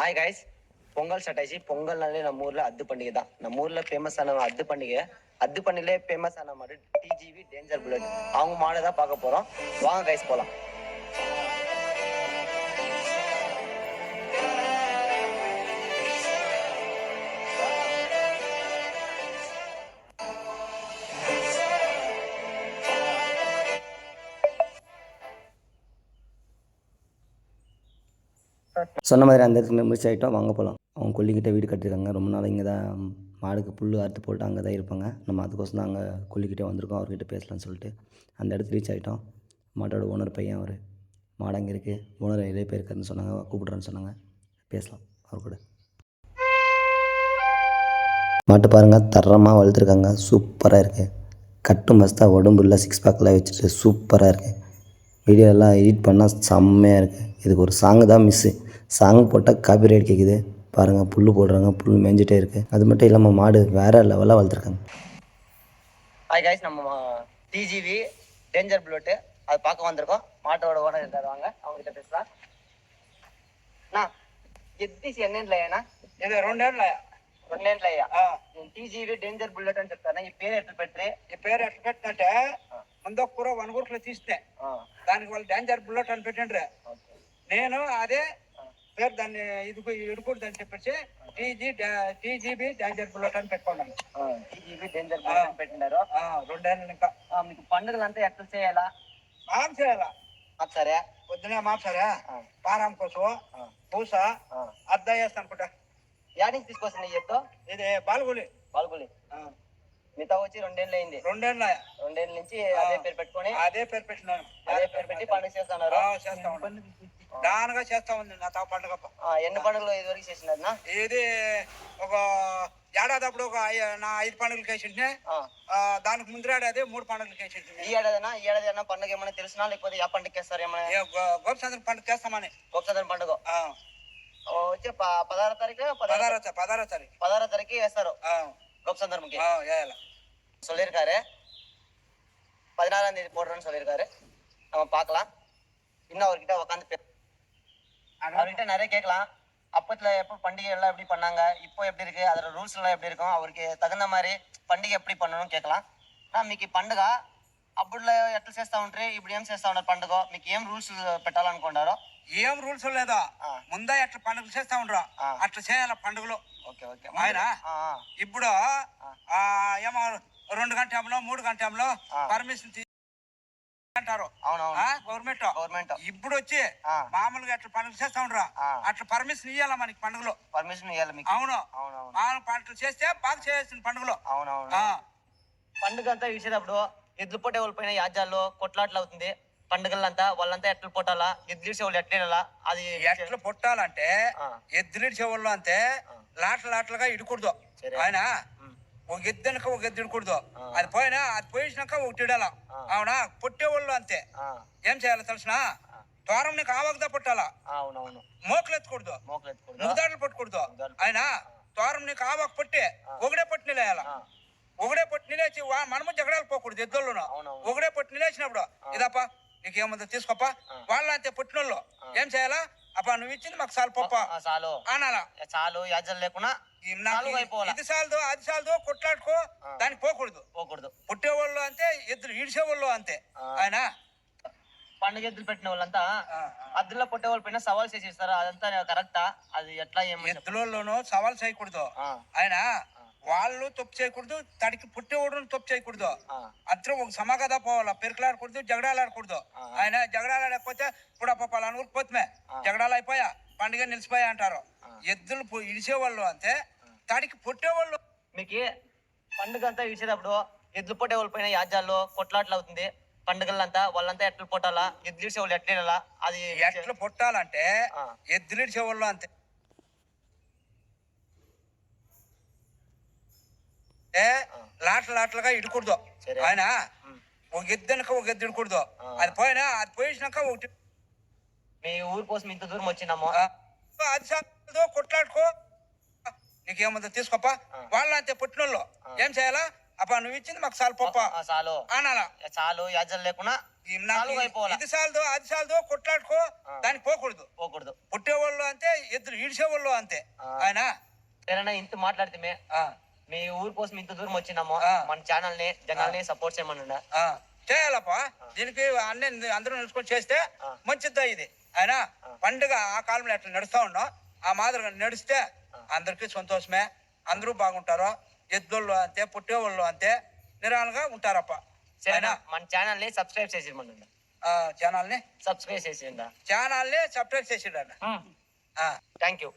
Hi guys, Pongal start ஆயிடுச்சு. பொங்கல்னாலே நம்ம ஊர்ல அத்து பண்டிகை தான். நம்ம ஊர்ல ஃபேமஸ் ஆன அத்து பண்டிகை. அத்து பண்டிகையிலே ஃபேமஸ் ஆன மாடு டிஜிவி டேஞ்சர் புல்லட். அவங்க மாடை தான் பார்க்க போறோம். வாங்க கைஸ் போலாம். சொன்ன மாதிரி அந்த இடத்துல முடிச்சு ஆகிட்டோம். வாங்க போகலாம். அவங்க கொல்லிக்கிட்ட வீடு கட்டியிருக்காங்க. ரொம்ப நாள் இங்கே தான் மாடுக்கு புல் அறுத்து போட்டு அங்கே தான் இருப்பாங்க. நம்ம அதுக்கோசம் தான் அங்கே கொல்லிக்கிட்டே வந்திருக்கோம். அவர்கிட்ட பேசலாம்னு சொல்லிட்டு அந்த இடத்துல ரீச் ஆகிட்டோம். மாட்டோட ஓனர் பையன் அவர். மாடு அங்கே இருக்குது. ஓனர் நிறைய பேர் இருக்காருன்னு சொன்னாங்க. கூப்பிட்றேன்னு சொன்னாங்க. பேசலாம் அவர் கூட. மாட்டு பாருங்கள், தரமாக வளர்த்துருக்காங்க. சூப்பராக இருக்குது. கட்டு மஸ்தாக உடம்புல 6 பேக்கெலாம் வச்சுட்டு சூப்பராக இருக்குது. வீடியோ எல்லாம் எடிட் பண்ணால் செம்மையாக இருக்குது. இதுக்கு ஒரு சாங்கு தான் மிஸ்ஸு. சாங் போட்டால் காப்பிரைட் கேட்குது. பாருங்கள், புல் போடுறாங்க. புல் மேய்ஞ்சிட்டே இருக்குது. அது மட்டும் இல்லாமல் மாடு வேறு லெவலாக வளர்த்துருக்காங்க. ஹாய் கைஸ், நம்ம டிஜிவி டேஞ்சர் புல்லட்டு அது பார்க்க வந்திருக்கோம். மாட்டோட ஓனர் இருந்தார். வாங்க அவங்ககிட்ட பேசலாம். ఎత్తిసి ఎన్నేళ్ళయ్యానా? ఇది 2 ఏళ్ళయ్యా. 2 ఏళ్ళయ్యా. టీజీవి డేంజర్ బుల్లెట్ అని చెప్తాను. ఈ పేరు ఎట్లా పెట్టే? ఈ పేరు ఎట్లా పెట్టినట్టే ముందు కూర వనగూరులో తీస్తే దానికి వాళ్ళు డేంజర్ బుల్లెట్ అని పెట్టిండ్రే. నేను అదే పేరు దాన్ని ఇడుకూడదని చెప్పేసి టీజీబీ డేంజర్ బుల్లెట్ అని పెట్టుకున్నాను. టీజీబీ డేంజర్ బుల్లెట్ అని పెట్టినారు. 2 ఏళ్ళు ఇంకా. మీకు పండుగలంతా ఎట్లా చేయాలా? మాం చేయాలా? సరే, పొద్దునే మాంసారా, పారం కోసం, పూస, అద్దా వేస్తా అనుకుంటా. యాడ్ నుంచి తీసుకొచ్చిన నీ చెప్తా. ఇది బాల్గులి. మిగతా వచ్చి 2 ఏళ్ళు అయింది. 2 ఏళ్ళ. 2 ఏళ్ళ నుంచి అదే పేరు పెట్టుకొని అదే పేరు పెట్టినాను. అదే పేరు పెట్టి పండుగ చేస్తున్నారు. చేస్తా ఉన్నాను. దానగా చేస్తా ఉంది నా తా పండుగ. ఎన్ని పండుగలు ఇదివరకు చేసినారు? ఇది ఒక ఏడాది అప్పుడు ఒక 5 పండుగలు వేసింటే, దానికి ముందు ఏడాది 3 పండుగలు వేసింది. ఈ ఏడాది పండుగ ఏమైనా తెలిసినా, లేకపోతే ఏ పండుగ వేస్తారు? ఏమైనా గోపచంద్ర పండుగ చేస్తామని. గోపచంద్ర పండుగ వచ్చి 16వ తారీఖు 16వ తారీఖు వేస్తారు கோபசந்தரமுக்கு. சொல்லியிருக்காரு 16ஆம் தேதி போடுறேன்னு சொல்லியிருக்காரு. நம்ம பார்க்கலாம். இன்னும் அவர்கிட்ட உட்காந்து அவர்கிட்ட நிறைய கேட்கலாம். அப்பத்துல எப்போ பண்டிகை எல்லாம் எப்படி பண்ணாங்க, இப்போ எப்படி இருக்கு, அதோட ரூல்ஸ் எல்லாம் எப்படி இருக்கும், அவருக்கு తగిన மாதிரி పండుగ எப்படி பண்ணணும் கேட்கலாம். మీకు పండుగ అప్పుడు ఎట్లా చేస్తా ఉంటారు, ఇప్పుడు ఏం చేస్తా ఉన్నారు పండుగ, మీకు ఏం రూల్స్ పెట్టాలనుకుంటారో? ఏం రూల్స్ లేదా, ముందే ఎట్లా పండుగలు చేస్తా ఉండరు అట్లా చేయాల పండుగలు. ఆయన ఇప్పుడు ఏమో 2 గంటలో 3 గంటలో పర్మిషన్ అంటారు గవర్నమెంట్. ఇప్పుడు వచ్చి మామూలుగా ఎట్లా పండుగలు చేస్తా ఉండరు అట్లా పర్మిషన్ ఇవ్వాలా మనకి పండుగలో. పర్మిషన్ ఇవ్వాలి మీకు. అవును, పంటలు చేస్తే బాగా చేయాల్సిన పండుగలు. పండుగ అంతా చూసేటప్పుడు ఎద్దులు పొట్టే వాళ్ళ పైన యాజాల్లో కొట్లాట్లు అవుతుంది. పండుగలంతా వాళ్ళంతా ఎట్లు పొట్టాలా, ఎద్దులీడ్చే వాళ్ళు ఎట్లా, అది ఎట్లా పొట్టాలంటే ఎద్దులీడ్చే వాళ్ళు అంతే లాట్లుగా ఇడకూడదు. ఆయన ఒక ఎద్దనక ఒక ఎద్దు ఇడకూడదు. అది పోయినాక ఒకటి ఇడాలా. అవునా? పొట్టేవాళ్ళు అంతే. ఏం చేయాలి తెలిసిన, ద్వారం నీకు ఆవగదా పొట్టాలా. మోకలు ఎత్తకూడదు, ముదాటలు పట్టకూడదు. ఆయన ద్వారం నీకు ఆవక పొట్టి ఒకడే పొట్టి నిలేయాల. ఒకడే పొట్టి నిలేచి మనము జగడాలు పోకూడదు. ఎద్దుల్లోనూ ఒకడే పొట్టి నిలేచినప్పుడు ఇదప్ప నీకేముందో తీసుకోపా. వాళ్ళ అంతే పుట్టినోళ్ళు ఏం చేయాలా, అప్ప నువ్వు ఇచ్చింది మాకు చాలు పప్ప అనాలా. చాలు యాజలు లేకుండా ఇది చాలదు అది చాలదు కొట్లాడుకో, దానికి పోకూడదు. పుట్టేవాళ్ళు అంతే, ఎద్దులు ఈడ్చేవాళ్ళు అంతే. ఆయన పండుగ ఎద్దులు పెట్టిన వాళ్ళంతా అద్దుల్లో పుట్టే వాళ్ళ పైన సవాల్ చేసేస్తారు. అదంతా కరెక్టా? అది ఎట్లా? ఎద్దులోనూ సవాల్ చేయకూడదు. ఆయన వాళ్ళు తప్పు చేయకూడదు, తడికి పుట్టేవాడు తప్పు చేయకూడదు. అందరూ ఒక సమాగదా పోవాలా. పెరుకులాడకూడదు, జగడాలాడకూడదు. ఆయన జగడాలాడకపోతే ఇప్పుడు పలానా ఊరికి పోతుమే జగడాలు అయిపోయా, పండుగ నిలిచిపోయా అంటారు. ఎద్దులు ఇడిచేవాళ్ళు అంతే, తడికి పుట్టేవాళ్ళు. మీకు పండుగ అంతా చూసేటప్పుడు ఎద్దులు పొట్టే వాళ్ళ పైన యాజాల్లో కొట్లాట్లు అవుతుంది. పండుగలంతా వాళ్ళంతా ఎట్లు పొట్టాలా, ఎద్దులీడ్చే వాళ్ళు ఎట్లా, అది ఎట్లా పొట్టాలంటే ఎద్దులీడ్చే వాళ్ళు అంతే లాట్లుగా ఇడకూడదు. ఆయన ఒక ఎద్దనక ఒక ఎద్దు ఇడకూడదు. అది పోయినాక ఒకటి. మీ ఊరు కోసం ఇంత దూరం వచ్చినాము. అది చాలు కొట్లాడుకో, నీకేముందో తీసుకోపా. వాళ్ళ అంతే పుట్టినోళ్ళు ఏం చేయాలా, అప్ప నువ్వు ఇచ్చింది మాకు చాలు పప్ప అనాలా. చాలు యాజలు లేకుండా ఇది చాలదు అది చాలదు కొట్లాడుకో, దానికి పోకూడదు. పుట్టేవాళ్ళు అంతే, ఎద్దులు ఇడిచేవాళ్ళు అంతే ఆయన సరేనా ఇంత మాట్లాడితే ఆ, మీ ఊరు కోసం ఇంత దూరం వచ్చినాము ఆ. మన ఛానల్ ని జనాల్ని సపోర్ట్ చేయమన్నా ఆ, చేయాలప్పా దీనికి అన్నీ అందరూ నిలుచుకొని చేస్తే మంచిదా ఇది ఆయన పండుగ ఆ కాలంలో ఎట్లా నడుస్తా ఉన్నాం ఆ మాదిరిగా నడిస్తే అందరికీ సంతోషమే, అందరూ బాగుంటారు. ఎద్దోళ్ళు అంతే, పుట్టేవాళ్ళు అంతే నిరాలుగా ఉంటారప్ప. సరేనా మన ఛానల్ ని సబ్స్క్రైబ్ చేసిమన్నా, ఛానల్ని సబ్స్క్రైబ్ చేసిండా ఛానల్ని సబ్స్క్రైబ్ చేసిండ. Thank you.